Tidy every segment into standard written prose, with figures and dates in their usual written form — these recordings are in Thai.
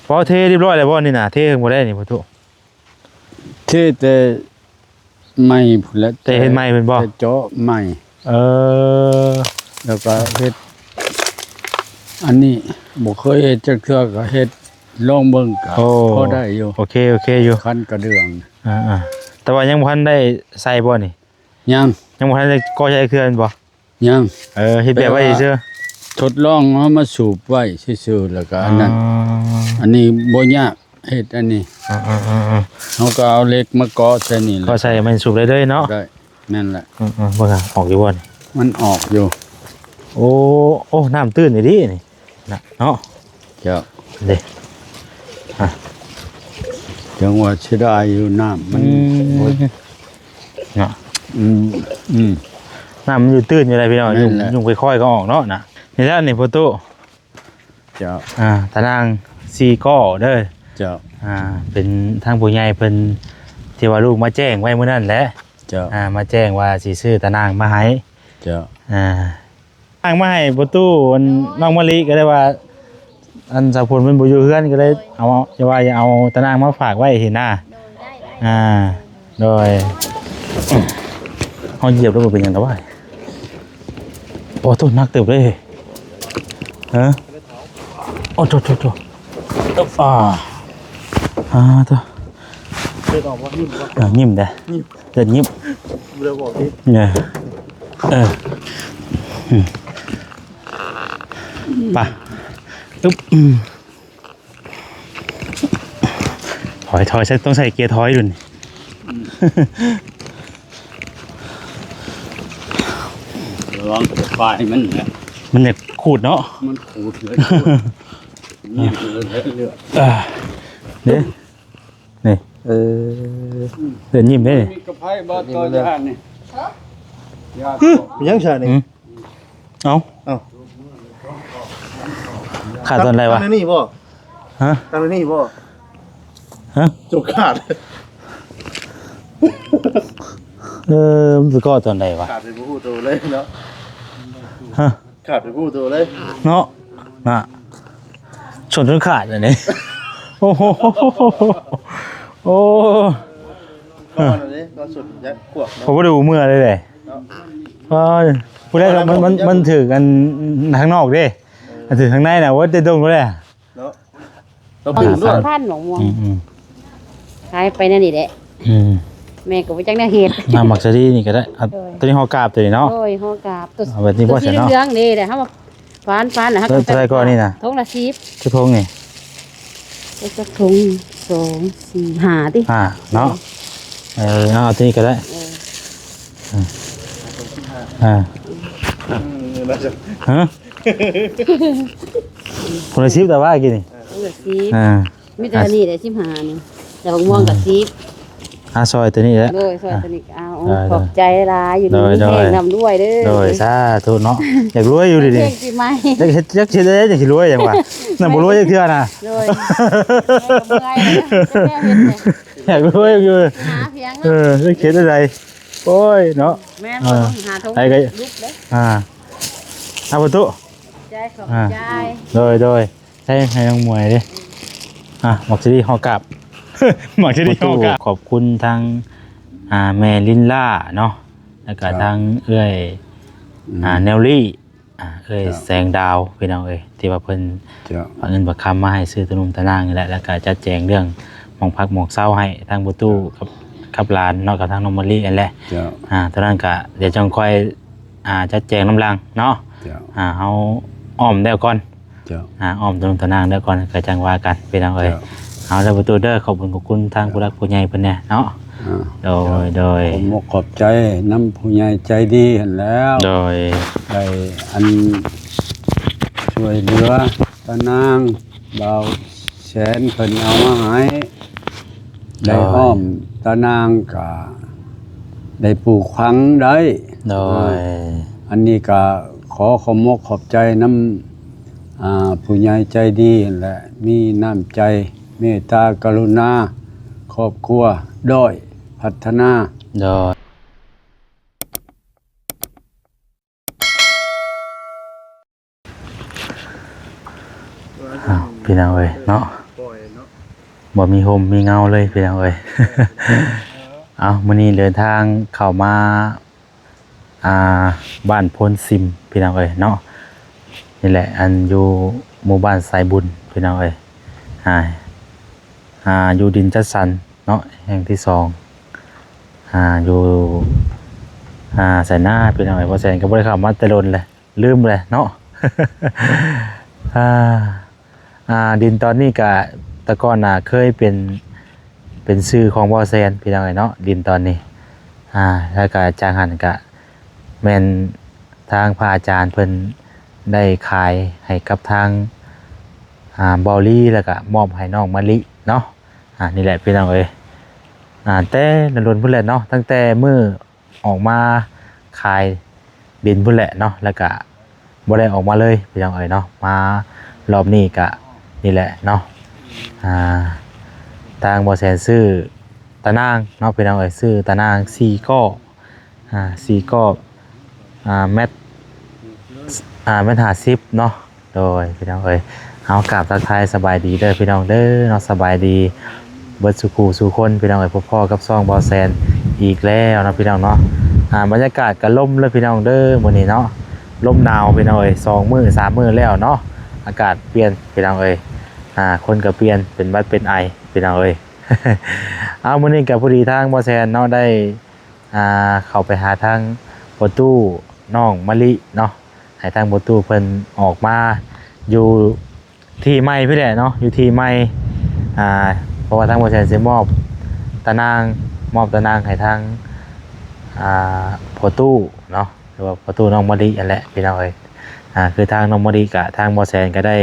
พอเทเรียบร้อยแล้วบ่นี่น่ะเทบ่ได้นี่พ่อตุเทแต่ไม่พุ่นละแต่เฮ็ดใหม่เพิ่นบ่เจาะใหม่แล้วก็เฮ็ดอันนี้บ่เคยเฮ็ดจักเทื่อก็เฮ็ดลองเบิ่งก็พอได้อยู่โอเคอยู่คันกระเดื่องแต่ว่ายังบ่ทันได้ใส่บ่นี่ยังบ่ทันได้ก่อใช้เครื่องบ่ยังเฮ็ดแบบไว้ซื่อทดลองเอามาสูบไว้ซื่อๆแล้วก็อันนั้นอันนี้บ่ยากเฮ็ดอันนี้เฮาก็เอาเหล็กมาเกาะใส่นี่ก็ใส่มันสูบได้เนาะได้นั่นแหละบ่ค่ะออกอยู่บ่นี่มันออกอยู่โอ้น้ำตื้นนี่นี่นะเนาะเจ้าเด้จังว่าสิได้อยู่น้ำมันเนาะน้ำมันอยู่ตื้นอยู่ไรพี่น้องยุ่งค่อยๆก็ออกเนาะนะนี่แหละนี่พ่อตู้เจ้าตาราง4ก้อเด้อเจ้าเป็นทางผู้ใหญ่เพิ่นที่ว่าลูกมาแจ้งไว้มื้อนั้นแหละเจ้ามาแจ้งว่าสิซื้อตารางมาให้เจ้าอ้างมาให้พ่อตู้น้องมะลิก็ได้ว่าอันสาวพลมันบ่อยู่เฮือนก็เลยเอาจะว่าอย่าเอาตารางมาฝากไว้เห็นหน้าโดยเฮาเหยียบแล้วบ่เป็นหยังดอกว่าโอ้ต้นนักเติบเลยโอ้โตตัวตัวตัวออกว่ายิ้มเด้เดินยิ้มเร็วบอกดิเนี่ยป่ะอึ๊บถอยต้องใส่เกียร์ถอยดุนระวังไฟมันเนี่ยขูดเนาะมันขูดเลยนี่เดินยิ้มได้มีกระไพบ่ตัวยานนี่ยังเฉยนี่เอาขาดตอนอะไรวะตั้งนี่บ่ตั้งนี่บ่จุกขาดมันจะก่อตอนไหนวะขาดไปผู้ตัวเลยเนาะขาดไปผู้ตัวเลยเนาะชนจนขาดเลยเนี่ยโอ้โหนอนเลยนอนสุดยักษ์ขวบผมก็ดูเมื่อเลยพูดได้มันถือกันทางนอกดิถือทางในนะว่าจะโดนก็ได้เนาะเราถึงด้วยพันหนองม่วงขายไปนั่นนี่แหละแม่ก็ไปจังแนวเห็ดหมักซะดีนี่ก็ได้ตัวนี้ห่อกาบตัวนี้เนาะโอ้ยห่อกาบตัวแบบนี้พอเสร็จเนาะเรื่องนี่แหละเขามาฟานนะครับตัวอะไรก่อนนี่นะทงละ10ชุดทงนี่จะทง2 4 5ดิเนาะเอาตัวนี้ก็ได้คนละ10แต่ว่ากี่นี่คนละ10มีแต่นี่แหละ15นี่แต่ม่วงกับซอยตัวนี้แหละโดยซอยตัวนี้เอาขอบใจหลายอยู่นี่แห้งนำด้วยเด้อโดยสาธุเนาะอยากรวยอยู่ดิอยากคิดได้อยากรวยอย่างว่านั่นบ่รวยจักเทื่อน่ะโดยอยากรวยอยู่จะคิดอะไรโอ้ยเนาะแม่บ่หาทงลุกเด้เอาประตูใจขอบใจโดยให้น้องมวยดิหมอกซีรีส์ฮอกลับหมอกซีรีส์ฮอกลับขอบคุณทางแม่ลินล่าเนาะแล้วก็ทางเอ้ยแนลลี่เอ้ยแสงดาวพี่น้องเอ้ยที่ว่าเพิ่นเอาเงินบักคำมาให้ซื้อตะนุ่มตะนางนี่แหละแล้วก็จัดแจงเรื่องหมองพักหมองเศร้าให้ทางประตูกับลานเนาะกับทางนมลี่นั่นแหละตอนนั้นก็เดี๋ยวจังค่อยจัดแจงน้ำลังเนาะเอาอ้อมได้ก่อนอ้อมตรงตะนางได้ก่อนก็จังว่ากันพี่น้องเอ้ยเอาแล้วประตูเด้อขอบคุณทางผู้รักผู้ใหญ่เพิ่นเนี่ยเนาะโดยผมขอบใจน้ำผู้ใหญ่ใจดีเห็นแล้วโดยได้อันช่วยเหลือตะนางเบาแสนเพิ่นเอามาให้ได้อ้อมตะนางก็ได้ปลูกฝังได้โดยอันนี้ก็ขอขอบใจน้ำผู้ใหญ่ใจดีแหละมีน้ำใจเมตตากรุณาครอบครัวด้อยพัฒนาพี่น้องเอ้ยเนาะ บ่มีโฮมมีเงาเลยพี่น้องเอ้ย เอามื้อนี้เดินทางเข้ามาบ้านพลซิมพี่น้องเอ้ยเนาะนี่แหละอันอยู่หมู่บ้านสายบุญพี่น้องเอ้ยอยู่ดินจัดสรรเนาะแห่งที่อยู่สายหน้าพี่น้องเอ้ยบ่แซนก็บ่ได้เข้ามาแต่โดนเลยลืมเลยเนาะ ดินตอนนี้ก็แต่ก่อนเคยเป็นชื่อของบ่อแซนพี่น้องเนาะดินตอนนี้แล้วก็จางหันก็แม่นทางพระอาจารย์เพิ่นได้ขายให้กับทางบอลลี่แล้วก็มอบให้น้องมะลิเนาะนี่แหละพี่น้องเอ้ยแต่นรนพุ่นแหละเนาะตั้งแต่มื้อออกมาขายดินพุ่นแหละเนาะแล้วก็บ่ได้ออกมาเลยพี่น้องเอ้ยเนาะมารอบนี้ก็นี่แหละเนาะทางบ่อแสนซื้อตะนางเนาะพี่น้องเอ้ยซื้อตะนาง4ก้อ4ก้อแมท50เนาะโดยพี่น้องเอ้ยเอากราบทักทายสบายดีเด้อพี่น้องเด้อเนาะสบายดีเบิดสุขสู่คนพี่น้องเอ้ยพ่อกับซ่องบ่อแสนอีกแล้วเนาะพี่น้องเนาะบรรยากาศก็ลมเลยพี่น้องเด้อมื้อนี้เนาะลมหนาวพี่น้องเอ้ย2มื้อ3มื้อแล้วเนาะอากาศเปลี่ยนพี่น้องเอ้ยคนก็เปลี่ยนเป็นบัดเป็นไอพี่น้องเอ้ย เอามื้อนี้ก็พอดีทางบ่อแสนเนาะได้เข้าไปหาทางประตูน้องมะลิเนาะให้ทางประตูเพิ่นออกมาอยู่ที่ใหม่พี่แหละเนาะอยู่ที่ใหม่เพราะว่าทางบ่อแสนสิมอบตะนางให้ทางประตูเนาะหรือว่าประตูน้องมะลินั่นแหละพี่น้องเอ้ยคือทางน้องมะลิกับทางบ่อแสนก็ได้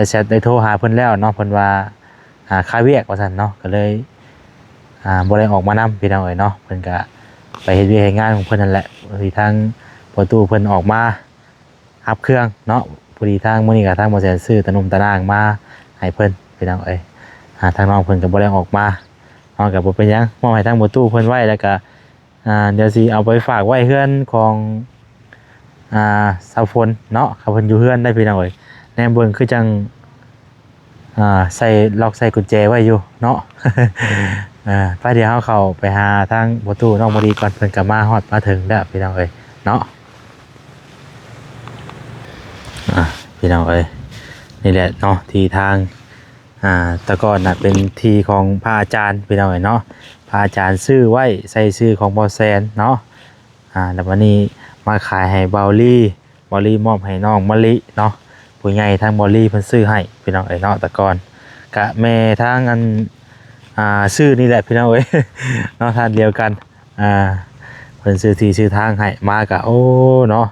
แชทได้โทรหาเพิ่นแล้วเนาะเพิ่นว่าค่าเวียกว่าซั่นเนาะก็เลยบ่ได้ออกมานำพี่น้องเอ้ยเนาะเพิ่นก็ไปเฮ็ดเวียกเฮ็ดงานของเพิ่นนั่นแหละที่ทางประตูเพิ่นออกมารับเครื่องเนาะพอดีทางมื้อนี้ก็ทางบ่แสนซื้อตะนางมาให้เพิ่นพี่น้องเอ้ยทางน้องเพิ่นก็บ่ได้ออกมาเนาะก็บ่เป็นหยังมอบให้ทางประตูเพิ่นไว้แล้วก็เดี๋ยวสิเอาไปฝากไว้เฮือนของสาวฝนเนาะเขาเพิ่นอยู่เฮือนได้พี่น้องเอ้ยแนมเบิ่งคือจังใส่ล็อกใส่กุญแจไว้อยู่เนาะ ไปเดี๋ยวเขาไปหาทางประตูน้องมะลิก่อนเพิ่นก็มาฮอดมาถึงแล้วพี่น้องเอ้ยเนาะพี่น้องเอ้ยนี่แหละเนาะที่ทางแต่ก่อนเป็นที่ของพระอาจารย์พี่น้องเอ้ยเนาะพระอาจารย์ซื้อไว้ใส่ชื่อของบ่อแซนเนาะแล้ววันนี้มาขายให้บอลลี่มอบให้น้องมะลิเนาะผู้ใหญ่ทางบอลลี่เพิ่นซื้อให้พี่น้องเอ้ยเนาะแต่ก่อนกะแม่ทางอันซื้อนี่แหละพี่น้องเอ้ย เนาะทานเดียวกันเพิ่นซื้อที่ซื้อทางให้มากะโอ้เนาะ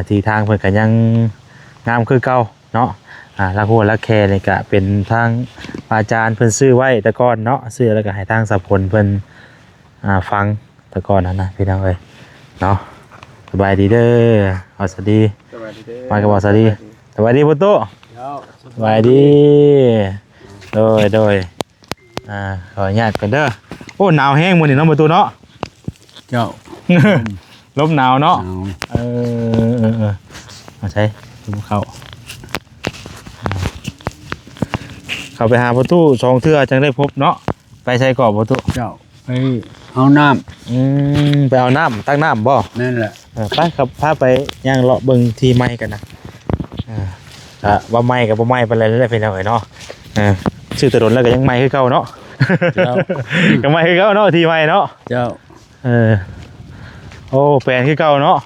ที่ทางเพิ่นก็ยังงามคือเก่าเนาะละหัวละแคนี่ก็เป็นทางอาจารย์เพิ่นซื้อไว้แต่ก่อนเนาะซื้อแล้วก็ให้ทางสับผลเพิ่นฟังแต่ก่อนนั่นนะพี่น้องเอ้ยเนาะสบายดีเด้อสวัสดีมากับสวัสดีสวัสดีพุทโธสบายดีโดยขออนุญาตกันเด้อโอ้หนาวแห้งมื้อนี้เนาะประตูเนาะเจ้า ลมหนาวเนาะ หนาว มาใช้ดูเข้าไปหาประตู2เทื่อจังได้พบเนาะไปใช้กรอบประตู เจ้าไปเอาน้ำไปเอาน้ำตั้งน้ำบ่ นั่นแหละ ไปครับพาไปย่างเลาะเบิ่งที่ไม้กันนะว่าไม้กับบ่ไม้เป็นอะไรได้เป็นอะไรเนาะชื่อตะดนแล้วก็ยังไม้คือเก่าเนาะก็ไม้คือเก่าเนาะที่ไม้เนาะเจ้าโอ้แปลนคือเก่าเนาะ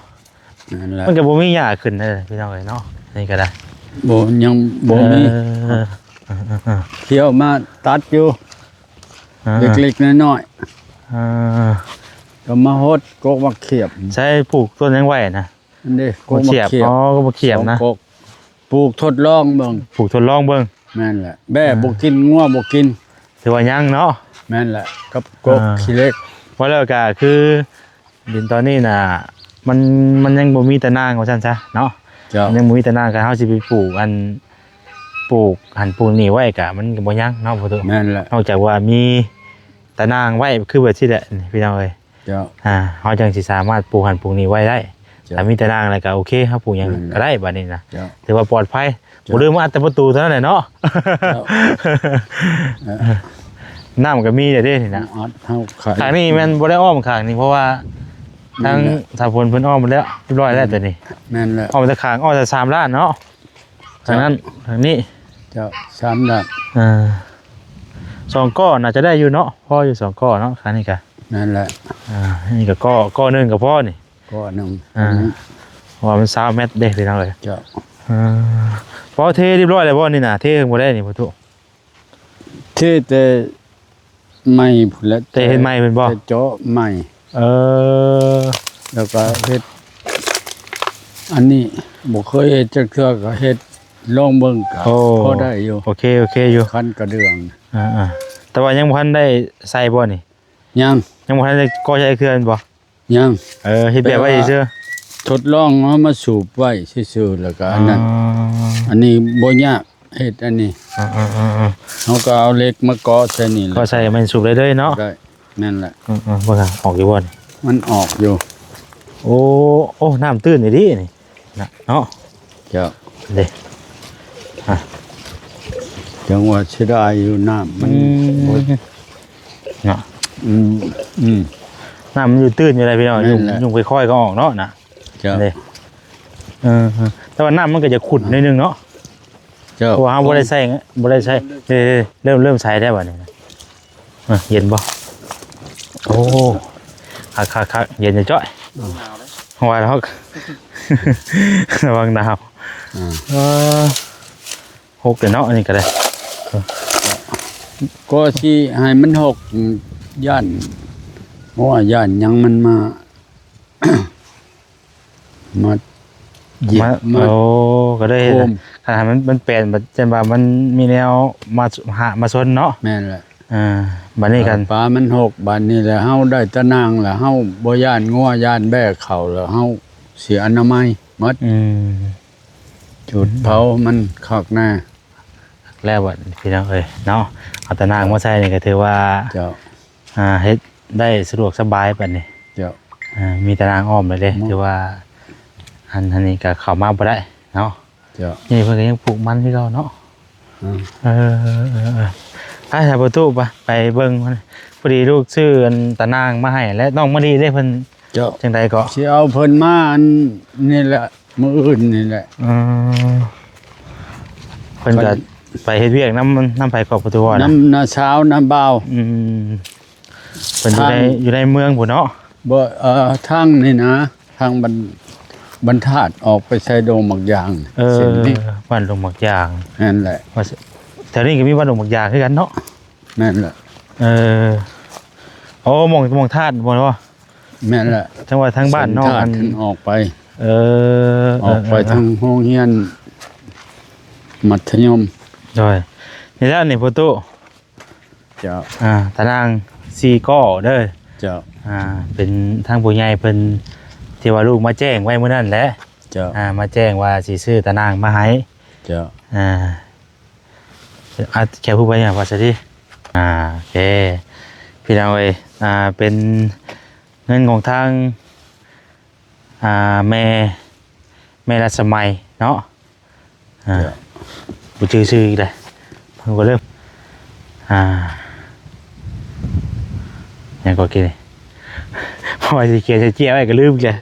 นั่นแหละ มันก็บ่มีหญ้าขึ้นเลยพี่น้องเอ้ยเนาะนี่ก็ได้ ยังมีเที่ยวมาตัดอยู่เล็กๆน้อยๆก็มาฮดกกมาเขียบ ใช้ปลูกต้นยังไหวนะ อันนี้ก กกมาเขียบก็มาเขียบนะ ปลูกทดลองเบิ่ง ปลูกทดลองเบิ่ง แม่นแหละแบ่บ่กินงัวบ่กิน ถือว่ายังเนาะ แม่นแหละกับกกขี้เล็ก เพราะแล้วก็คือดินตอนนี้น่ะมันยังบ่มีตะนางว่าซั่นซะเนาะ เจ้า ยังบ่มีตะนางก็เฮาสิไปปลูกหันปลูกนี่ไว้ก็มันก็บ่ยังเนาะบ่ถูก แม่นแหละ นอกจากว่ามีตะนางไว้คือแบบที่แหละพี่น้องเอ้ย เจ้า เฮาจังสิสามารถปลูกหันปลูกนี่ไว้ได้ จ้ะ ถ้ามีตะนางแล้วก็โอเคครับปลูกหยังก็ได้บัดนี้นะ เจ้า ถือว่าปลอดภัย บ่ลืมอัดแต่ประตูเท่านั้นแหละเนาะ น้ำก็มีเด้นี่นะ อัดเฮาขาย ข้างนี้มันบ่ได้อ้อมข้างนี้เพราะว่าทางสาพลเพิ่นอ้อมหมดแล้วเรียบร้อยแล้วตัวนี้ แม่นแหละ อ้อมแต่ข้างอ้อมแต่3ล้านเนาะทางนั้นทางนี้ เจ้า3ด้าน 2ก้อนน่าจะได้อยู่เนาะพออยู่2ก้อนเนาะข้างนี้ก็ นั่นแหละ นี่ก็ก้อนนึงก็พอนี่ ก็หนึง เพราะว่ามัน20เมตรเด้พี่น้องเอ้ย เจ้า พอเทเรียบร้อยแล้วบ่นี่น่ะเทบ่ได้นี่พ่อตุ ที่แต่ไม่พุ่นละ แต่เฮ็ดใหม่เพิ่นบ่ แต่เจาะใหม่ เออ แล้วก็เฮ็ดอันนี้บ่เคยเฮ็ดจักเทื่อก็เฮ็ดลองเบิ่งก็พอได้อยู่ โอเคอยู่ คันกระเดื่อง แต่ว่ายังบ่ทันได้ใส่บ่นี่ ยัง ยังบ่ทันได้ก่อใช้เครื่องบ่ ยัง เฮ็ดแบบไว้ซื่อ ทดลองเอามาสูบไว้ซื่อๆแล้วก็อันนั้นอันนี้บ่ยากเฮ็ดอันนี้เฮาก็เอาเหล็กมาเกาะใส่นี่แหละ ก็ใส่มันสูบได้เลยเนาะ ได้นั่นแหละ บ่ค่ะออกอยู่บ่นี่ มันออกอยู่ โอ้น้ำตื้นนี่ดินี่นะเนาะ เจ้า เด้ จังว่าเสียดายอยู่น้ำมันบ่ เนาะ อืม น้ำมันอยู่ตื้นอยู่เลยพี่น้อง นั่นแหละ ยุ่งค่อยๆก็ออกเนาะนะ เจ้า เด้แต่ว่าน้ำมันก็จะขุ่นนิดนึงเนาะ เจ้า เพราะว่าบ่ได้ใช้เริ่มใช้ได้บ่นี่นะเย็นบ่โอ้คักเย็นจะจ้อยว่าแล้ว ระวังหนาวหกเนาะอันนี้ก็ได้ ก็สิให้มันหกย่านเพราะว่าย่านยังมันมา มาเหยียบมา ก็ได้ โคม ขนาดมันเปลี่ยนแบบเช่นว่ามันมีแนวมาชนเนาะ แม่นแหละ บัดนี้กัน ปลามันหกบัดนี้แหละเฮาได้ตะนางแล้วเฮาบ่ย่านงัวย่านแบกเข้าแล้วเฮาเสียอนามัยหมดจุดเผามันคักแน่ แล้วบัดพี่น้องเอ้ยเนาะเอาแต่นางมาใส่นี่ก็ถือว่า เจ้า เฮ็ดได้สะดวกสบายบัดนี้ เจ้า มีแต่นางอ้อมเลยเด้ถือว่าอันนี้ก็เข้ามาบ่ได้เนาะ เจ้า นี่เพิ่นก็ยังปลูกมันคือเก่าเนาะไปถ่ายประตูไปเบิ่งมันพอดีลูกซื้ออันตะนางมาให้และน้องมะลิได้เพิ่น เจ้า จังใดก็ สิเอาเพิ่นมาอันนี่แหละมื้ออื่นนี่แหละ เพิ่นก็ไปเฮ็ดเวียกน้ำไผขอบประตูนะ น้ำนาเช้าน้ำเบา เพิ่นอยู่ในเมืองพุ่นเนาะ บ่ทางนี่นะทางบรรทัดออกไปใส่โดงหมักยางเส้นนี้ บ้านลงหมักยาง นั่นแหละ ว่าแถวนี้ก็มีบ้านลงหมักยางคือกันเนาะ นั่นแหละ โอ้มองธาตุบ่เนาะ แม่นแหละ จังหวัดทางบ้านนอก เส้ อัน ทางออกไป อ ออกไปทางโรงเรียนมัธยม โดยนี่แล้วนี่ประตู เจ้า ตาราง4ก้อเด้อ เจ้า เป็นทางผู้ใหญ่เพิ่นที่ว่าลูกมาแจ้งไว้มื้อนั้นแหละ เจ้า มาแจ้งว่าสิซื้อตารางมาให้ เจ้า แค่ผู้ไปอย่างว่าซะดิโอเคพี่น้องเอ้ยเป็นเงินของทางแม่รัศมัยเนาะบ่ชื่ออีกเลยเพิ่นก็เริ่มยังก็กินเพราะว่าสิเขียนเจี๊ยไว้ก็ลืมอีกเลย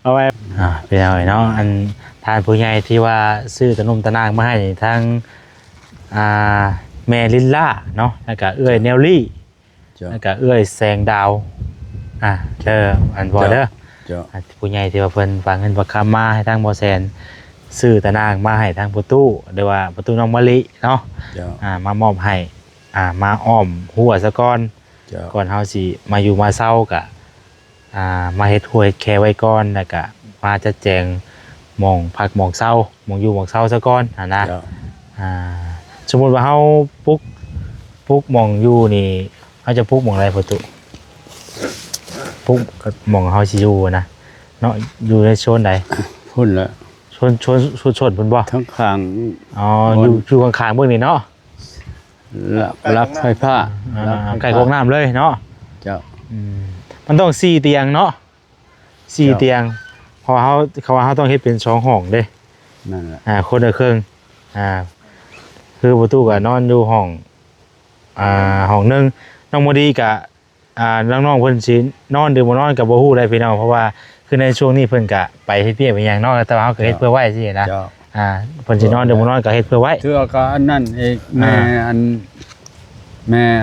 เอาไว้พี่น้องเอ้ยเนาะอันทานผู้ใหญ่ที่ว่าซื้อตะนมตะนางมาให้ทางแม่ลินล่าเนาะแล้วก็เอื้อยแนวลี่ เจ้า แล้วก็เอื้อยแสงดาวเด้ออันบ่เด้อ เจ้า ผู้ใหญ่ที่ว่าเพิ่นฝากเงินฝากคำมาให้ทางบ่แซนซื้อตะนางมาให้ทางประตูหรือว่าประตูน้องมะลิเนาะ เจ้าม ามอบให้มาอ้อมหัวซะก่อน เจ้า ก่อนเฮาสิมาอยู่มาเศร้าก็มาเฮ็ดห้วยแค่ไว้ก่อนแล้วก็มาจัดแจงหม่องพักหม่องเศร้าหม่องอยู่หม่องเศร้าซะก่อนนะ เจ้า สมมุติว่าเฮาปลุกหม่องอยู่นี่เฮาจะปลุกหม่องใดประตูปลุกกับหม่องเฮาสิอยู่นะเนาะอยู่ในโซนใด พุ่นละ ชนเพิ่นบ่ ทั้งข้าง อยู่ข้างๆเบิ่งนี่เนาะ ลักไฟฟ้า ใกล้กองน้ำเลยเนาะ เจ้า มันต้อง4เตียงเนาะ4เตียงเพราะว่าเขาต้องเฮ็ดเป็น2ห้องเด้ นั่นแหละ คนละครึ่งคือประตูก็นอนอยู่ห้องห้องหนึงน้องโมดีกับน้องๆเพิ่นสินอนหรือบ่นอนก็บ่ฮู้ได้พี่น้องเพราะว่าคือในช่วงนี้เพิ่นก็ไปเฮ็ดเวียกไปหยังเนาะแต่ว่าเฮาก็เฮ็ดเพื่อไว้สินะ เจ้า เพิ่นสินอนหรือบ่นอนก็เฮ็ดเพื่อไว้ เทื่อก็อันนั้นเองแม่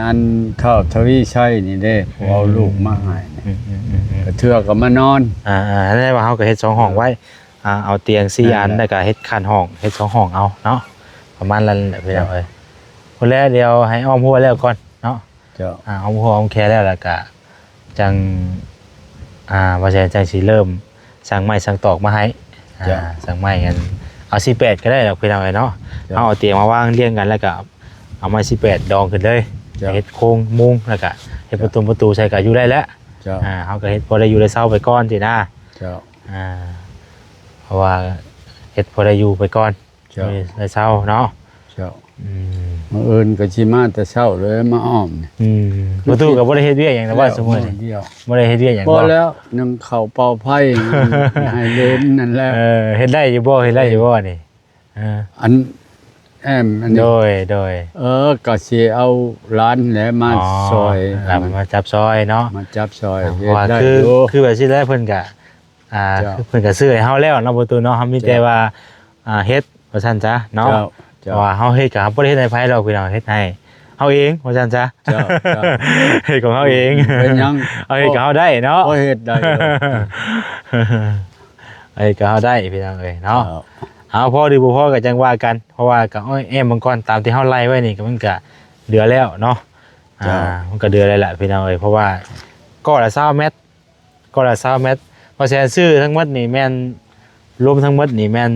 อันข้าวทวีชัยนี่เด้เอาลูกมาให้ก็เทื่อก็มานอน ได้ว่าเฮาก็เฮ็ด2ห้องไว้เอาเตียง4อันแล้วก็เฮ็ดคันห้องเฮ็ด2ห้องเอาเนาะประมาณนั้นแหละพี่น้องเอ้ยคนแรกเดี๋ยวให้อ้อมหัวแล้วก่อนเนาะ เจ้า อ้อมหัวอ้อมแขนแล้วก็จังว่าจังสิเริ่มสั่งไม้สั่งตอกมาให้สั่งไม้กันเอา18ก็ได้ดอกพี่น้องเอ้ยเนาะเอาเตียงมาวางเรียงกันแล้วก็เอาไม้18ดองขึ้นเลยเฮ็ดโครงมุงแล้วก็เฮ็ดประตูใส่ก็อยู่ได้แล้ว เจ้า เฮาก็เฮ็ดพอได้อยู่ได้เช้าไปก่อนสินะ เจ้า เพราะว่าเฮ็ดพอได้อยู่ไปก่อน เจ้า ได้เช้าเนาะ เจ้ามื้ออื่นก็สิมาแต่เช้าเลยมาอ้อมนี่ ประตูก็บ่ได้เฮ็ดเวียกหยังนะว่าสมมุติ เดียว บ่ได้เฮ็ดเวียกหยัง บ่แล้วนึ่งข้าวเป่าไผ่ ให้เล่นนั่นแหละ เฮ็ดได้อยู่บ่นี่อันแอมอันนี้ โดย ก็สิเอาร้านแหละมาซอย แล้วมาจับซอยเนาะ มาจับซอย เพ เฮ็ ราะ ด ว่า ได้ คือ อยู่ คือแบบสิได้เพิ่นก็เพิ่นก็ซื้อให้เฮาแล้วเนาะประตูเนาะเฮามีแต่ว่าเฮ็ดว่าซั่นจ้ะเนาะ เจ้า ว่าเฮาเฮ็ดก็บ่ได้เฮ็ดให้ไผหรอกพี่น้องเฮ็ดให้เฮาเองว่าซั่นจ้ะ เจ้า เฮ็ดของเฮาเอง เป็นหยัง เอาเฮ็ดกับเฮาได้เนาะ พอเฮ็ดได้อยู่ เอาเฮ็ดกับเฮาได้พี่น้องเอ้ยเนาะ เจ้า เอาพอดีบ่พอก็จังว่ากันเพราะว่าก็แอมมังกรตามที่เฮาไล่ไว้นี่ก็มันก็เดือแล้วเนาะมันก็เดือแล้วแหละพี่น้องเอ้ยเพราะว่าก็ละ20เมตรเพราะฉะนั้นซื้อทั้งหมดนี่แม่นรวมทั้งหมดนี่แม่น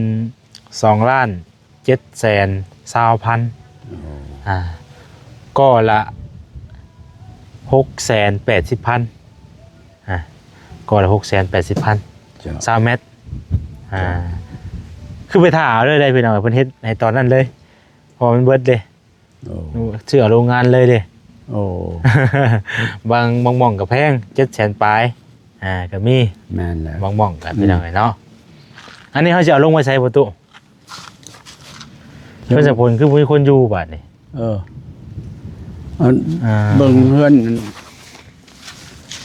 2,720,000ก็ละ680,000ก็ละ680,000 เจ้า 20เมตรคือไปถ่าเอาเลยได้พี่น้องเพิ่นเฮ็ดในตอนนั้นเลยพอมันเบิดเลย โอ้ เชื่อโรงงานเลยเด้ โอ้ บางหม่องก็แพง700,000ปลายก็มี แม่นแล้ว บางหม่องก็พี่น้องเนาะอันนี้เขาจะเอาลงไว้ใช้ประตูเพิ่นจะผลคือมีคนอยู่บัดนี้ อันเบิ่งเฮือน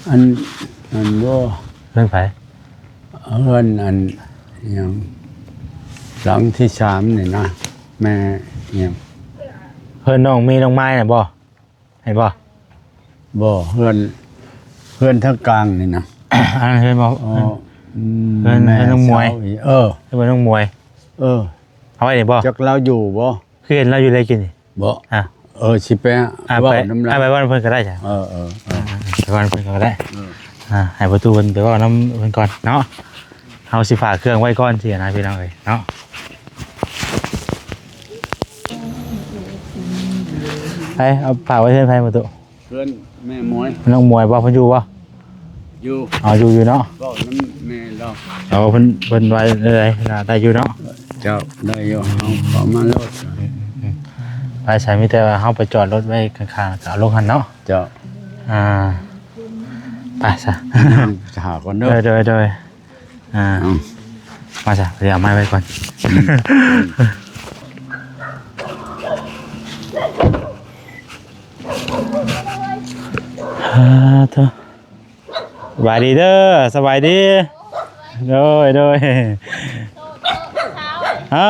อันบ่ เพิ่นไผ เฮือนอันหยังหลังที่3นี่นะแม่หยัง เพิ่นน้องมีน้องไม้น่ะบ่เห็นบ่ บ่เฮือนทางกลางนี่นะ อันนั้นเพิ่นบ่ อ๋อ เฮือนน้องมวย สาวอีเออ เพิ่นน้องมวย เอาไว้นี่บ่ จักเราอยู่บ่ คือเห็นเราอยู่เลยกินนี่ บ่ สิไป ไป เว้าน้ำลาย ไปบ้านเพิ่นก็ได้จ้ะ ไปบ้านเพิ่นก็ได้ให้ประตูเพิ่นไปเว้าน้ำเพิ่นก่อนเนาะเฮาสิฝากเครื่องไว้ก่อนสินะพี่น้องเอ้ยเนาะไปเอาฝากไว้เพิ่นไปประตู เพื่อนแม่มวย น้องมวยบ่เพิ่นอยู่บ่ อยู่ อยู่เนาะ เว้าน้ำแม่เรา เอาเพิ่นไว้เลยได้อยู่เนาะ เจ้าได้อยู่เอาเข้ามาแล้ว ไปใช้มีแต่ว่าเฮาไปจอดรถไว้ข้างๆก็เอาลงหันเนาะ เจ้า ไปซะ จะหาก่อนเด้อ โดยมาซะเดี๋ยวเอาไม้ไว้ก่อนเธอสบายดีเด้อสบายดีโดยฮะ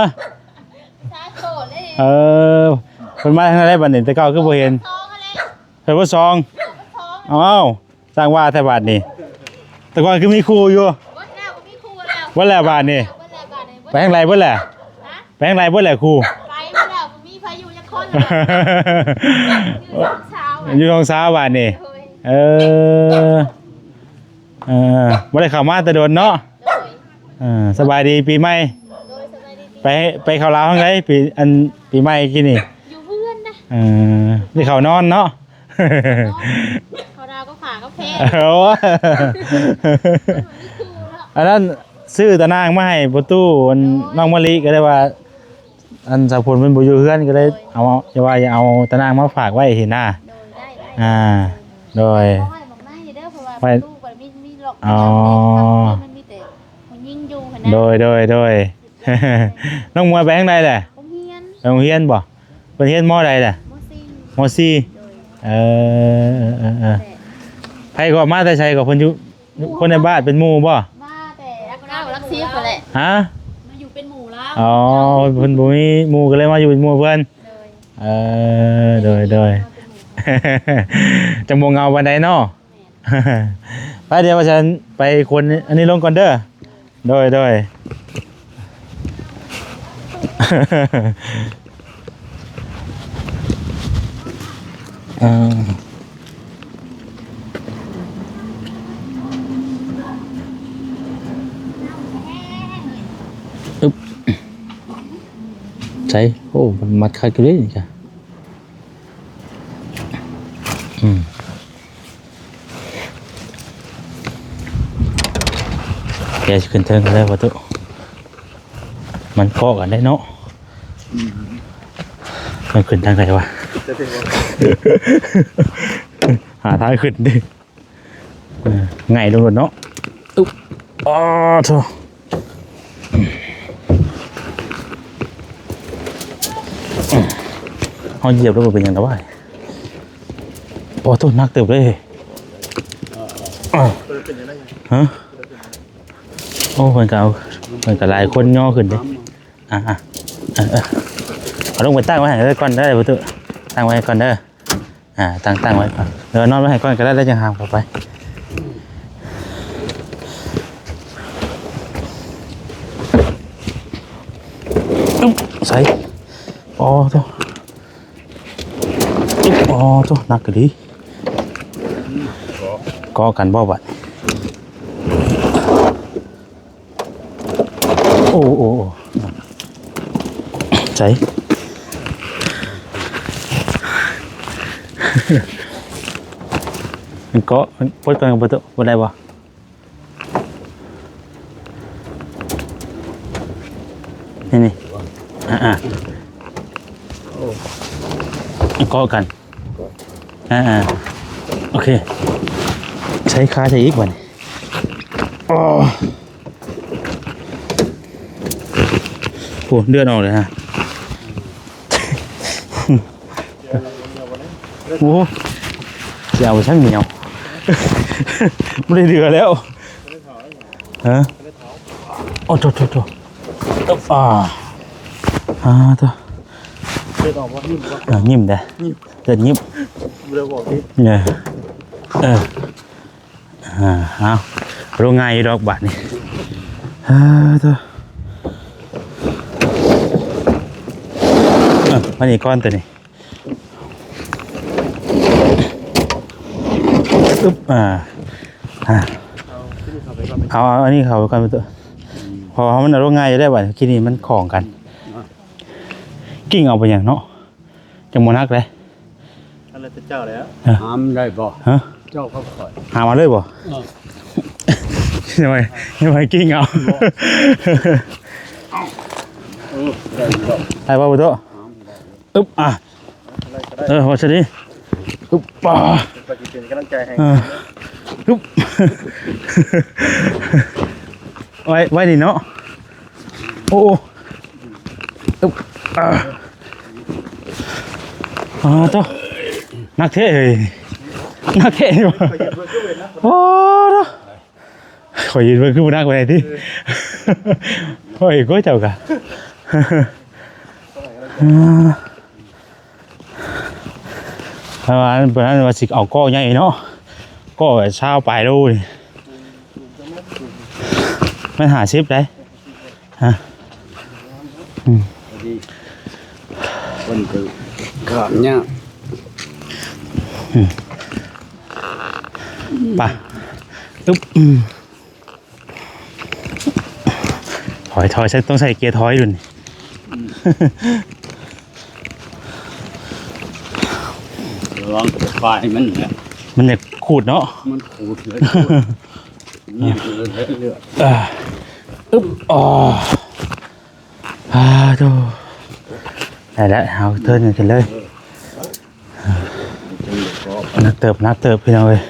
คนมาทางไหนบัดนี้แต่เก่าคือบ่เห็นเพิ่นบ่ซองอ้าวสร้างว่าแต่บาดนี้แต่ก่อนคือมีครูอยู่บ่แล้วบาดนี้ไปทางไรบ่แหละไปทางไรบ่แหละครู ไปมาแล้วมีพายุยักษ์คนเลยอยู่ตรงเช้าบาดนี้บ่ได้เข้ามาแต่โดนเนาะสบายดีปีใหม่ไปเข้าลาวทางไหนปีใหม่กี่นี่ อยู่เพื่อนนะ นี่เขานอนเนาะ เขาดาวก็ขาก็แพ้ อันนั้นซื้อตะนางมาให้ประตูน้องมะลิก็ได้ว่าอันสาวพลเป็นบุญอยู่เพื่อนก็เลยเอาอย่าเอาตะนางมาฝากไว้เห็นหน้าโดย บอกไม่เด้อเพราะว่าตู้มันมีหลอกมันมีแต่มันยิ่งอยู่นะ โดย น้องมวยไปทางใดแหละ ผมเฮียน ไปโรงเรียนบ่ไปเรียนมอใดแหละ มซี่ มอซี่ โดย เออใครก็มาแต่ใช่ก็เพิ่นอยู่คนในบ้านเป็นหมู่บ่ มาแต่รักเก้ารักซีฟแหละ ฮะ มาอยู่เป็นหมู่แล้ว อ๋อเพิ่นบ่มีหมู่ก็เลยมาอยู่เป็นหมู่เพิ่น โดย โดย จังบ่เงาปานใดเนาะ ไปเดี๋ยวว่าฉันไปคนอันนี้ลงก่อนเด้อโดย อึ๊บใช่โอ้มันมัดคากิเลยนี่จ้ะแกจะขึ้นเทิงกันแล้วประตูมันเกาะกันได้เนาะมันขึ้นทางไหนวะ จะถึงว่า หาทางขึ้นดิไงลงรถเนาะอุ๊บอ๋อโธ่เขาเหยียบแล้วมันเป็นยังไงวะโอ้โธ่นักเติบเลยเป็นยังไง ฮะโอ้เพิ่นก็เอาเพิ่นก็หลายคนย่อขึ้นดิเอาลงไปตั้งไว้ให้ก่อนได้ประตูตั้งไว้ก่อนเด้อตั้งไว้ก่อนเดี๋ยวนอนไว้ให้ก่อนก็ได้แล้วจะหามเข้าไปใส่อ๋อโธ่อ๋อโธ่หนักกะดิก็กันบ่บัดโอ้ใส่มันก็มันปดกันกับประตูบ่ได้บ่นี่ก็กันโอเคใช้ขาใช้อีกวันอ๋อโหเลือดออกเลยฮะโอ้เดี๋ยวช่างเหนียวไม่ได้เดือแล้วฮะโอ้โถตัวตัวตัวเดินออกว่านิ่มว่า ยิ้มได้เดินยิ้ม เร็วบอกที่ เนี่ยเอาโรงงานดอกบาทนี่ตัวมันอีกก้อนตัวนี้อึ๊บเอาอันนี้เขากันไปตัวพอมันโรงงานจะได้บ่คิดนี่มันของกันกิ้งเอาไปอย่างเนาะจังโมนักเลย อะไรจะเจ้าแล้ว หามได้บ่ ฮะ เจ้าเขาคอย หามาเลยบ่ทำไมกิ้งเอาได้ป่ะบุตรอึ๊บพอชดีอึ๊บปฏิเป็นกำลังใจให้ อึ๊บไว้ดิเนาะโอ้อึ๊บตัวนักเทะเลยนักเทะอยู่โอ้ตัวขอยืนเพื่อขึ้นมานักไปไหนที่โอ้ยก็เจ้ากะเพราะว่าเปิดนั้นว่าสิเอาก้อใหญ่เนาะก้อเช้าไปดูนี่มันหาซิปได้ฮะคนคือขาดเนี่ย ป่ะอึ๊บถอยต้องใส่เกียร์ถอยดุน ระวังไฟมันเนี่ย มันเนี่ยขูดเนาะ มันขูดเลยเนี่ยเลยเลือด อึ๊บดูได้แล้วเอาเทิร์นกันเลยนักเติบพี่น้องเลย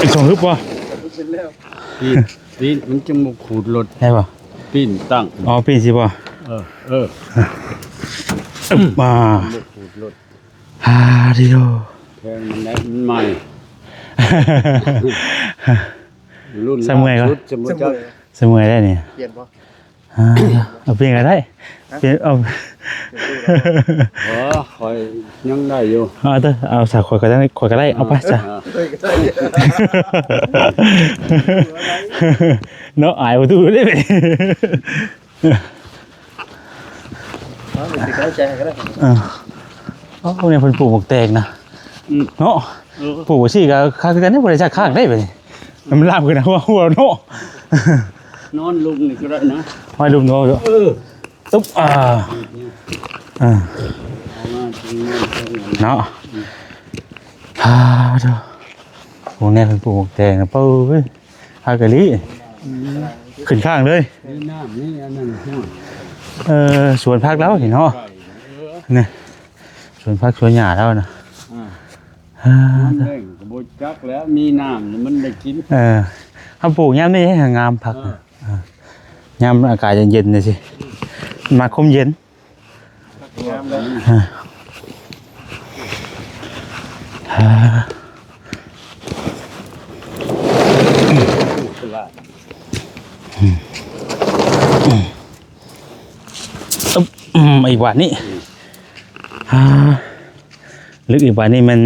อีกสองฮึบป่ะ ปีนมันจะมาขูดรถ ได้ป่ะ ปีนตั้ง อ๋อปีสิป่ะ เออ มา มาขูดรถ ฮาดิโอ แพงมันได้มันใหม่รุ่น สมัยก่อน สุดจะมาจัก สมัยได้เนี่ย เปลี่ยนบ่ เอาเปลี่ยนกันได้เปลี่ยนเอา คอยยังได้อยู่ เอาเถอะเอาสากขวดก็ได้ขวดก็ได้เอาไปจ้ะ เนาะอายประตูได้ไหม ติดใจก็ได้ อ๋อเนี่ยเพิ่นปลูกหมกแตงนะเนาะปลูกสิก็ค่าคือกันได้บ่ได้จักข้างได้ไปมันลามขึ้นนะหัวเนาะ นอนลุมนี่ก็ได้นะ ห้อยลุมเนาะตุ๊บเอามาถึงนอนตรงนั้น เนาะเด้อพวกเนี่ยเพิ่นปลูกหมกแตงนะเป้าเว้ยฮากะลิขึ้นข้างเลย นี่น้ำนี่อันนั้นห้วย สวนพักแล้วเห็นเนาะนี่สวนพักสวนหญ้าแล้วนะ น้ำแดงกระโบจักแล้วมีน้ำนี่มันได้กิน เขาปลูกยามนี้ให้งามพักยามอากาศเย็นๆนี่สิมาคมเย็นอีกวันนี้ลึกอีกวันนี้มัน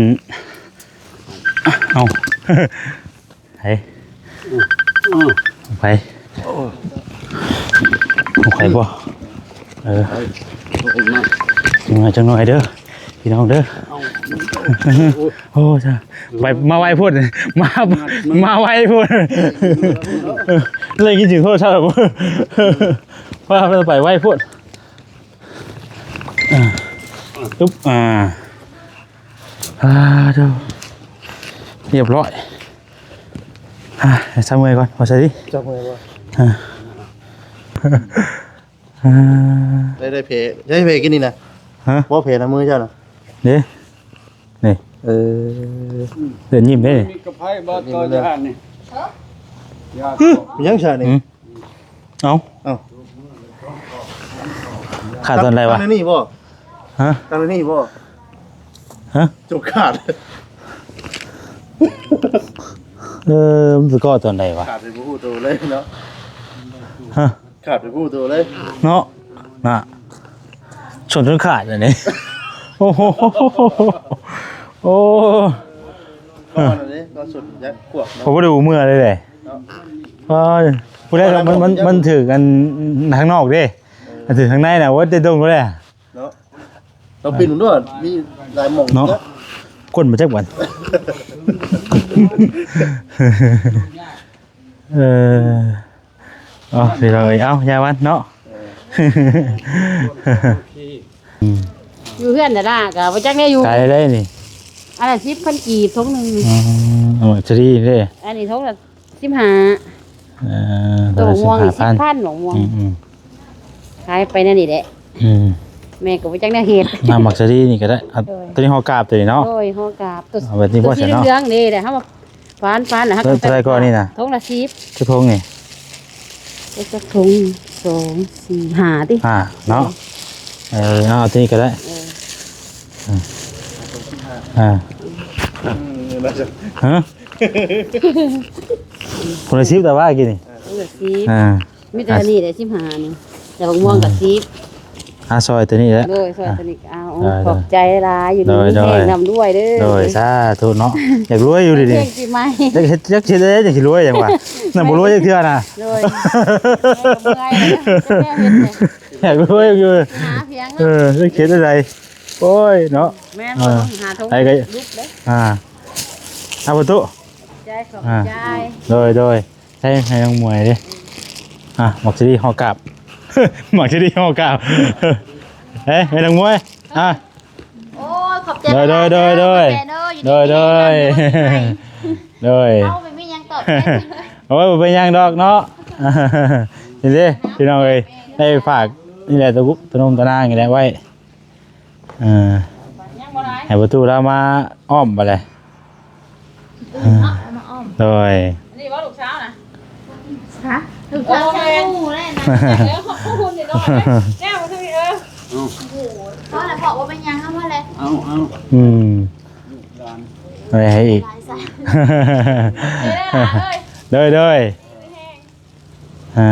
เอาไปไปบ่จังหน่อยเด้อพี่น้องเด้อโอ้จ้าไปมาไว้พูดมาไว้พูดเลยกินถึงโทษชาติว่าเราไปไว้พูดตุ๊บเดี๋ยวเรียบร้อยซักมือก่อนพอใช่ดิ จับมือบ่ได้เพได้เพกินนี่นะว่าเพนะมือเจ้าน่ะ นี่เดินยิ้มได้ มีกระไพบ่ต่อยานนี่ยา ยังชานี่ เอาขาดตอนอะไรวะ ตั้งนี่บ่ตั้งนี่บ่จบขาด มันจะก่อตอนไหนวะ ขาดไปพูดตัวเลยเนาะขาดไปพูดตัวเลย เนาะน่ะชนจนขาดเลยเนี่ยโอ้โหโอ้ นอนอันนี้นอนสุดยักขวบ ผมก็ดูเมื่อเลยเลยผู้แรกมันถือกันทางนอกดิถือทางในนะว่าจะดงก็ได้ เนาะเราปีนหนุนด้วยมีลายหม่อง เนาะคนมาจากวันthì rồi áo nha anh nó อยู่เพื่อนแต่ละก็บ่จักได้อยู่ cái đây này อันละ10,000กีบทงหนึง จะดีเลย อันนี้ทงละ15ตัวม่วงอีก10,000หนองม่วงขายไปนั่นนี่แหละแม่ก็บ่จักได้เฮ็ด มาหมักจะดีนี่ก็ได้ตัวนี้ห่อกาบตัวนี้เนาะ โอ้ยฮอกาบตัว แบบนี้พอ สี เสร็จเนาะ เหลืองๆนี่แหละเฮามาฟานนะฮะ ตัวอะไรก่อนนี่นะ ทงละ10 ชุดทงนี่ จะทง2 4 5ติ เนาะเอาตัวนี้ก็ได้ฮะคนละชิปแต่ว่ากินนี่ ทงละ10มีแต่อันนี้แหละ15นี่แต่บักม่วงก็10 ซอยตัวนี้แหละ โดยสวัสดีเอาขอบใจหลายอยู่นี่แห้งนำด้วยเด้อ โดยสาธุเนาะอยากรวยอยู่ดิ เพ่งสิไหม อยากเฮ็ดอยากรวยอย่างว่านั่นบ่รวยจักเทื่อน่ะ โดยเมื่อยแล้วจะแม่เฮ็ดเนี่ย อยากรวยอยู่ หาเพียง จะเขียนอะไรโอ้ยเนาะ แม่บ่หาทงลุกเด้อ เอาประตู ใจขอบใจ โดยให้น้องมวยดิหมอกสิดีฮอกลับหมอกสิดีฮอกลับให้น้องมวยโอ้ยขอบใจ โดย โดย เอาไปมียังตอบแทน โอ้ยบ่เป็นหยังดอกเนาะนี่ดิพี่น้องเอ้ยได้ฝากนี่แหละตะนมตะนางนี่แหละไว้ยังบ่ได้ ให้ประตูเรามาอ้อมไปเลย เนาะมาอ้อม โดย นี่ว่าลูกเช้านะ ฮะถึงเอาแค่หูเลยนะ เดี๋ยวเขาพูดสิน้อยแน่มาทางนี้เพราะอะไรบอกว่าเป็นยังครับเพราะอะไร เอา อืมไปให้อีก หลายสาย เดี๋ยวได้หลานเลย โดย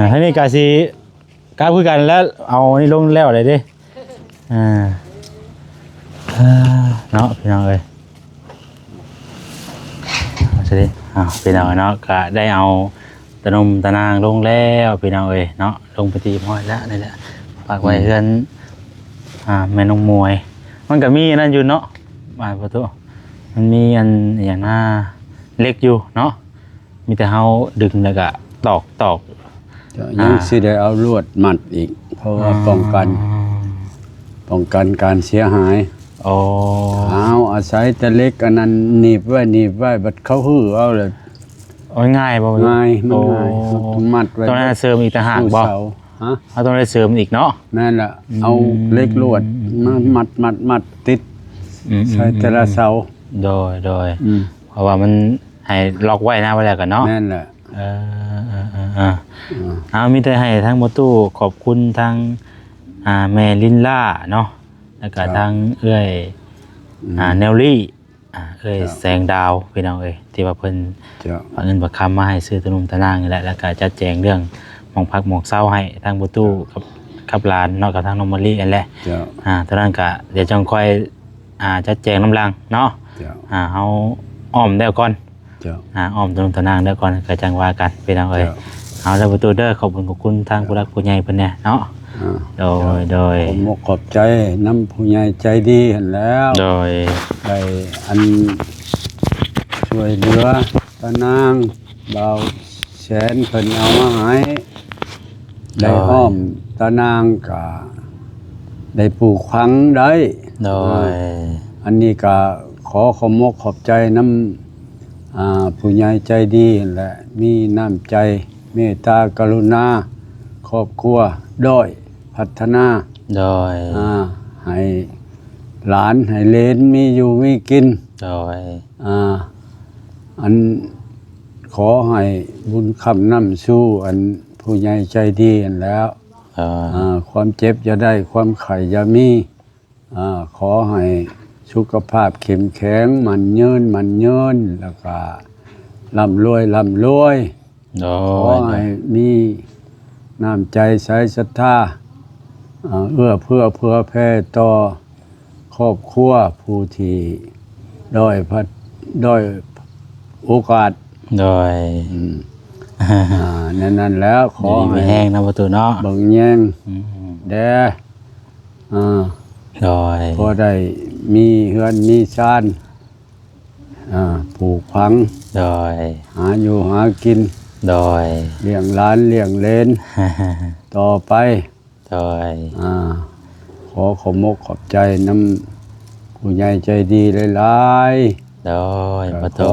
ให้นี่กาซีกล้าพูดกันแล้วเอานี่ลงแล้วเลยดิเนาะพี่น้องเลยสวัสดีพี่น้องเนาะก็ได้เอาตะนมตะนางลงแล้วพี่น้องเลยเนาะลงไปตีม้อยแล้วนี่แหละฝากไว้เพื่อนแม่น้องมวยมันก็มีนั่นอยู่เนาะมาประตูมันมีอันอย่างหน้าเล็กอยู่เนาะมีแต่เฮาดึงแล้วก็ตอกยังสิได้เอาลวดมัดอีก เพราะว่าป้องกันการเสียหาย โอ้ เอาอาศัยแต่เล็กอันนั้นหนีบไว้บัดเขาหื้อเอาเลย ง่ายบ่ ง่ายมันง่ายมัดไว้ ต้องได้เสริมอีกต่างหากบ่ เสาฮะ เขาต้องได้เสริมอีกเนาะ นั่นแหละเอาเล็กลวดมามัดติดใช้แต่ละเสา โดยเพราะว่ามันให้ล็อกไว้นะไว้แล้วกันเนาะ นั่นแหละ เอามีแต่ให้ทั้งมตู้ขอบคุณทางแม่ลินล่าเนาะแล้วก็ทางเอ้ยแนลลี่เอ้ยแสงดาวพี่น้องเอ้ยที่ว่าเพิ่นฝากเงินฝากคำมาให้ซื้อตะนุ่มตะนางนี่แหละแล้วก็จัดแจงเรื่องหมองพักหมองเศร้าให้ทางมตู้กับหลานเนาะกับทางน้องมะลิอันแหละตอนนั้นก็เดี๋ยวจังค่อยจัดแจงน้ำลังเนาะเอาอ้อมได้ก่อนอ้อมตะนุ่มตะนางได้ก่อนก็จังว่ากันพี่น้องเอ้ยเอาแล้วประตูเด้อขอบคุณทางผู้รักผู้ใหญ่เพิ่นเนี่ยเนาะโดยผมขอบใจน้ำผู้ใหญ่ใจดีเห็นแล้วโดยได้อันช่วยเหลือตานางเบาแสนเพิ่นเอามาให้ได้อ้อมตานางก็ได้ปลูกฝังได้โดยอันนี้ก็ขอบใจน้ำผู้ใหญ่ใจดีเห็นแหละมีน้ำใจเมตตากรุณาครอบครัวด้อยพัฒนาโดยให้หลานให้เลนมีอยู่มีกินโดยอันขอให้บุญคำนำสู้อันผู้ใหญ่ใจดีอันแล้วความเจ็บจะได้ความไข่จะมีขอให้สุขภาพเข้มแข็งมันเยินแล้วก็ร่ำรวยขอให้มีน้ำใจใสศรัทธาเอื้อเพื่อแผ่ต่อครอบครัวผู้ที่ด้อยโอกาสนั่นแล้วขอให้แห้งนะประตูเนาะบังแยงแด่พอได้มีเฮือนมีชานปลูกฝังหาอยู่หากินเลี้ยงหลานเลี้ยงเลนต่อไปขอขอบใจน้ำผู้ใหญ่ใจดีหลายๆประตู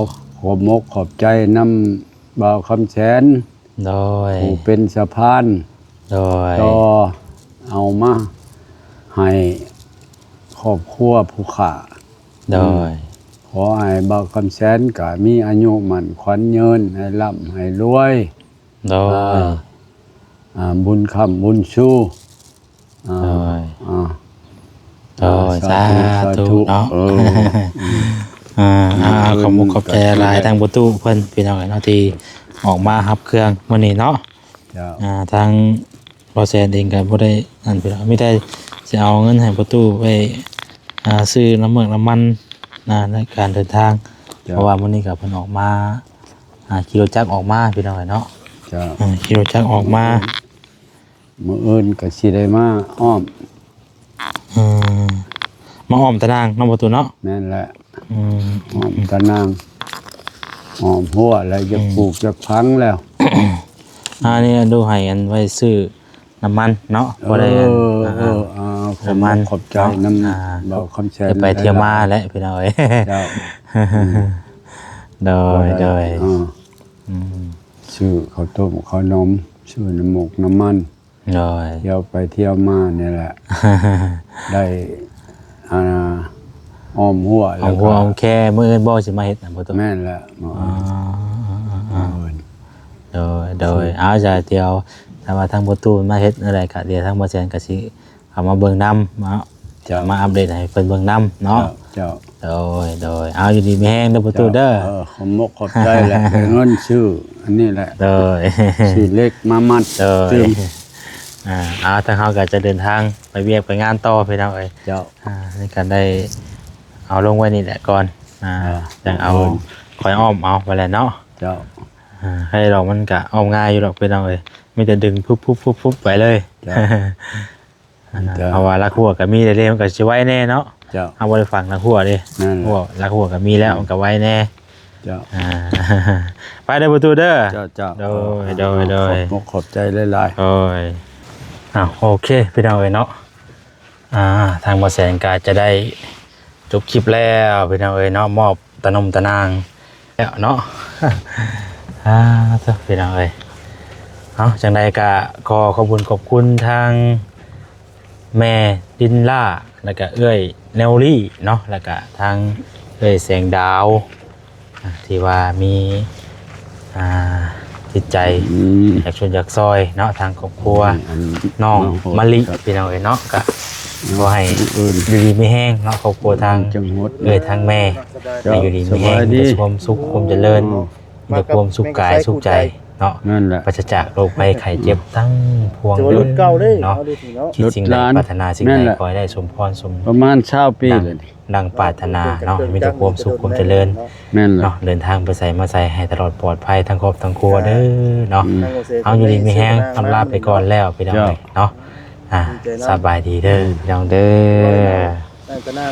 ขอบใจน้ำบ่าวคำแสนผู้เป็นสะพานต่อเอามาให้ครอบครัวผู้ขาขอให้บ่าวคำแสนก็มีอายุมั่นขวัญยืนให้ร่ำให้รวยบุญคำบุญชูสาธุเนาะขอบใจหลายทางประตูเพิ่นพี่น้องเนาะที่ออกมารับเครื่องมื้อนี้เนาะทางบ่แซนเองก็บ่ได้นั่นพี่น้องไม่ได้สิเอาเงินให้ประตูไปซื้อน้ำมันในการเดินทางเพราะว่ามื้อนี้ก็เพิ่นออกมาขี่รถจักรออกมาพี่น้องเนาะขี่รถจักรออกมามื้ออื่นก็สิได้มาอ้อมตะนางน้องประตูเนาะนั่นแหละอ้อมตะนางอ้อมหัวแล้วจะปลูกจะพังแล้วนี่ดูให้กันไว้ซื้อน้ำมันเนาะบ่ได้น้ำมันขอบใจน้ำเราคำแชร์ไปเที่ยวมาแล้วพี่น้อยโดยชื่อข้าวต้มข้าวนมชื่อน้ำหมกน้ำมันเที่ยวไปเที่ยวมาเนี่ยแหละได้ อ้อมหัว เอา แล้ว หัว ก็ เอาแค่มื้ออื่นบ่สิมาเฮ็ดน่ะบ่ต้อง แม่นแหละหมอ โดยเอาจะเดียวถ้าว่าทางประตูมาเฮ็ดอะไรก็เดี๋ยวทางบ่แซนก็สิเข้ามาเบิ่งนํมาอัปเดตให้เพิ่นเบิ่งนํเนาะ เจ้า โดยเอาอยู่ดีมีแฮงเด้อประตูเด้อ ขอบมกขอบใจแหละเงินชื่ออันนี้แหละ โดย ชื่อเล็กมามัด โดย ตึม เอาทางเฮาก็จะเดินทางไปเวียกไปงานต่อพี่น้องเอ้ย เจ้า ในการได้เอาลงไว้นี่แหละก่อนจังเอาคอยอ้อมเอาไปแหล้วเนาะ เจ้า ให้เรามันก็อ้อมง่ายอยู่ดอกพี่น้องเอ้ยมีแต่ดึงปุ๊บไปเลย จ้ะ เพราะว่าลักหัวก็มีเรื่อยๆมันก็สิไว้แน่เนาะ เจ้า เอาบ่ได้ฟังลักหัวดิ นั่นแห หัว ละ ลักหัวก็มีแล้วมันก็ไว้แน่ เจ้า ไปเด้อประตูเด้อ เจ้าเจ้า โดย ขอบมกขอบใจหลาย โอ้ยโอเคพี่น้องเอ้ยเนาะทางบ่แสนก็จะได้จบคลิปแล้วพี่น้องเอ้ยเนาะมอบตะนมตะนางแล้วเนาะ เจ้าพี่น้องเอ้ยเอาจังใดก็ขอขอบคุณทางแม่ดินล่าแล้วก็เอื้อยแนวลี่เนาะแล้วก็ทางเอื้อยแสงดาวที่ว่ามีจิตใจ ๆ อยากชวนอยากซอยเนาะทางครอบครัวน้องมะลิพี่น้องเอ้ยเนาะก็ขอให้ อื่น อยู่ดีไม่แห้งเนาะครอบครัวทาง จังหวัด ทางแม่ เจ้า ให้อยู่ดีไม่แห้ง สบายดี มีแต่ความสุขความเจริญมีแต่ความสุขกายสุขใจเนาะ นั่นแหละ ปราศจากโรคภัยไข้เจ็บทั้งพวง จะว่ารถเก่าเด้ เนาะ เอาดูสิเนาะ คิดสิ่งใด รถล้าน ปรารถนาสิ่ง นั่ ใด นแหละ ขอให้ได้สมพรสม ประมาณ20ปีเลยนี่ ดังปรารถนาเนาะมีแต่ความสุขความเจริญ นั่นแหละ เนาะเดินทางไปใส่มาใส่ให้ตลอดปลอดภัยทั้งครอบทั้งครัวเด้อเนาะ เอาอยู่ดีไม่แห้งทำลาไปก่อนแล้วพี่น้องเอ้ยเนาะสบายดีเด้อพี่น้องเด้อ นั่งก็นั่ง